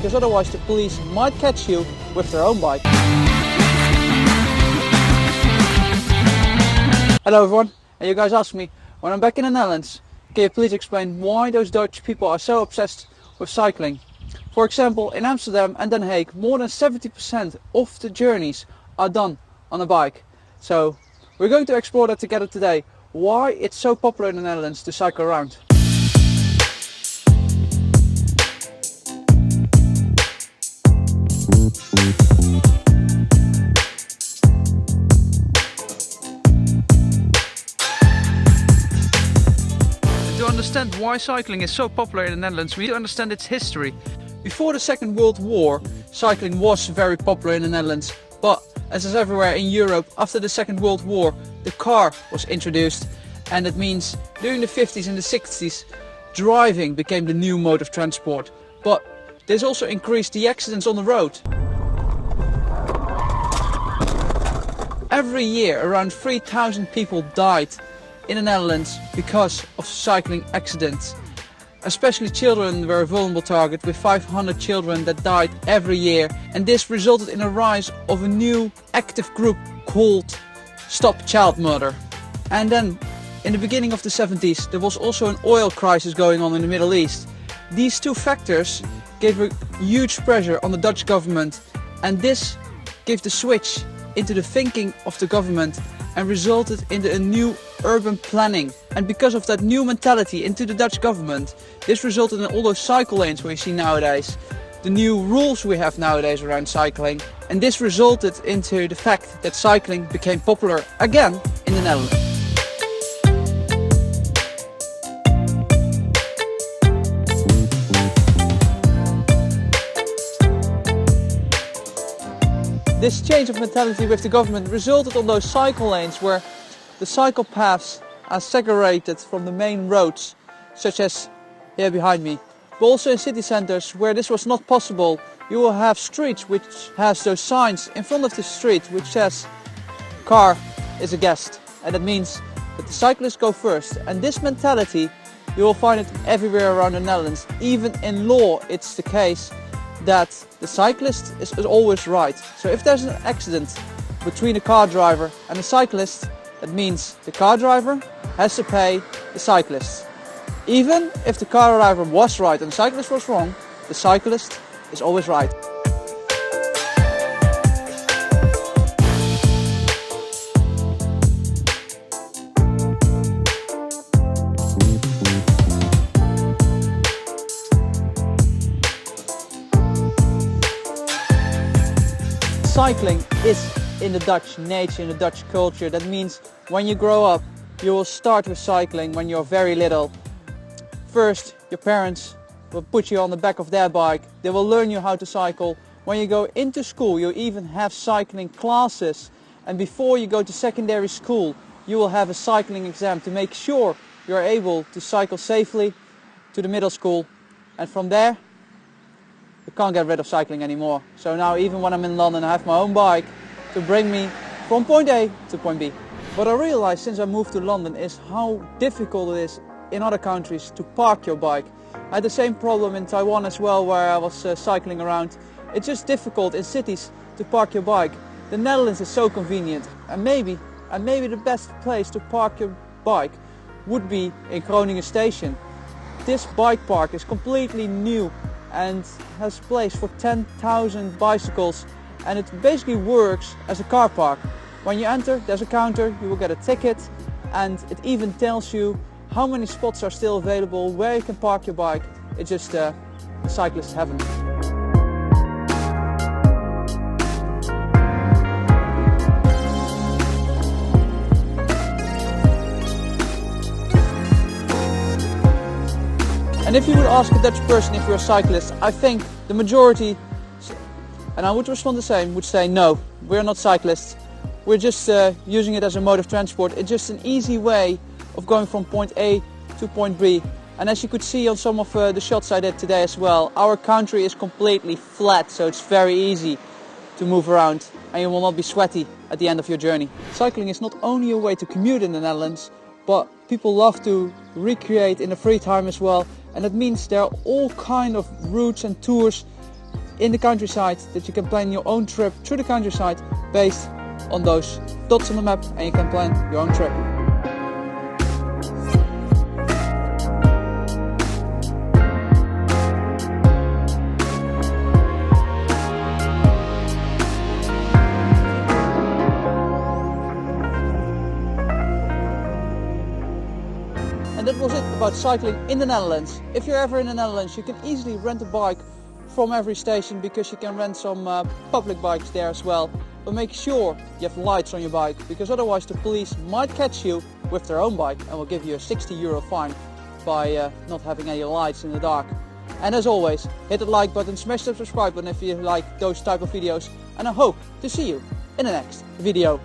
because otherwise the police might catch you with their own bike. Hello everyone, and you guys asked me, when I'm back in the Netherlands, can you please explain why those Dutch people are so obsessed with cycling? For example, in Amsterdam and Den Haag, more than 70% of the journeys are done on a bike. So we're going to explore that together today, why it's so popular in the Netherlands to cycle around. To understand why cycling is so popular in the Netherlands, we need to understand its history. Before the Second World War, cycling was very popular in the Netherlands, but as is everywhere in Europe, after the Second World War, the car was introduced, and it means during the 50s and the 60s, driving became the new mode of transport. But this also increased the accidents on the road. Every year, around 3,000 people died in the Netherlands because of cycling accidents. Especially children were a vulnerable target, with 500 children that died every year, and this resulted in a rise of a new active group called Stop Child Murder. And then in the beginning of the 70s there was also an oil crisis going on in the Middle East. These two factors gave a huge pressure on the Dutch government, and this gave the switch into the thinking of the government and resulted in a new urban planning. And because of that new mentality into the Dutch government, this resulted in all those cycle lanes we see nowadays, the new rules we have nowadays around cycling, and this resulted into the fact that cycling became popular again in the Netherlands. This change of mentality with the government resulted on those cycle lanes where the cycle paths are segregated from the main roads, such as here behind me. But also in city centers where this was not possible, you will have streets which has those signs in front of the street which says car is a guest, and that means that the cyclists go first. And this mentality you will find it everywhere around the Netherlands. Even in law it's the case that the cyclist is always right. So if there's an accident between a car driver and a cyclist, that means the car driver has to pay the cyclist. Even if the car driver was right and the cyclist was wrong, the cyclist is always right. Cycling is in the Dutch nature, in the Dutch culture. That means when you grow up, you will start with cycling when you're very little. First, your parents will put you on the back of their bike. They will learn you how to cycle. When you go into school, you even have cycling classes. And before you go to secondary school, you will have a cycling exam to make sure you're able to cycle safely to the middle school. And from there, you can't get rid of cycling anymore. So now even when I'm in London, I have my own bike to bring me from point A to point B. What I realized since I moved to London is how difficult it is in other countries to park your bike. I had the same problem in Taiwan as well, where I was cycling around. It's just difficult in cities to park your bike. The Netherlands is so convenient, and maybe the best place to park your bike would be in Groningen Station. This bike park is completely new and has place for 10,000 bicycles, and it basically works as a car park. When you enter, there's a counter, you will get a ticket, and it even tells you how many spots are still available, where you can park your bike. It's just a cyclist heaven. And if you would ask a Dutch person if you're a cyclist, I think the majority, and I would respond the same, would say no, we're not cyclists. We're just using it as a mode of transport. It's just an easy way of going from point A to point B. And as you could see on some of the shots I did today as well, our country is completely flat, so it's very easy to move around and you will not be sweaty at the end of your journey. Cycling is not only a way to commute in the Netherlands, but people love to recreate in the free time as well. And that means there are all kind of routes and tours in the countryside, that you can plan your own trip through the countryside based on those dots on the map, and you can plan your own trip. And that was it about cycling in the Netherlands. If you're ever in the Netherlands, you can easily rent a bike from every station, because you can rent some public bikes there as well. But make sure you have lights on your bike, because otherwise the police might catch you with their own bike and will give you a €60 fine by not having any lights in the dark. And as always, hit the like button, smash the subscribe button if you like those type of videos, and I hope to see you in the next video.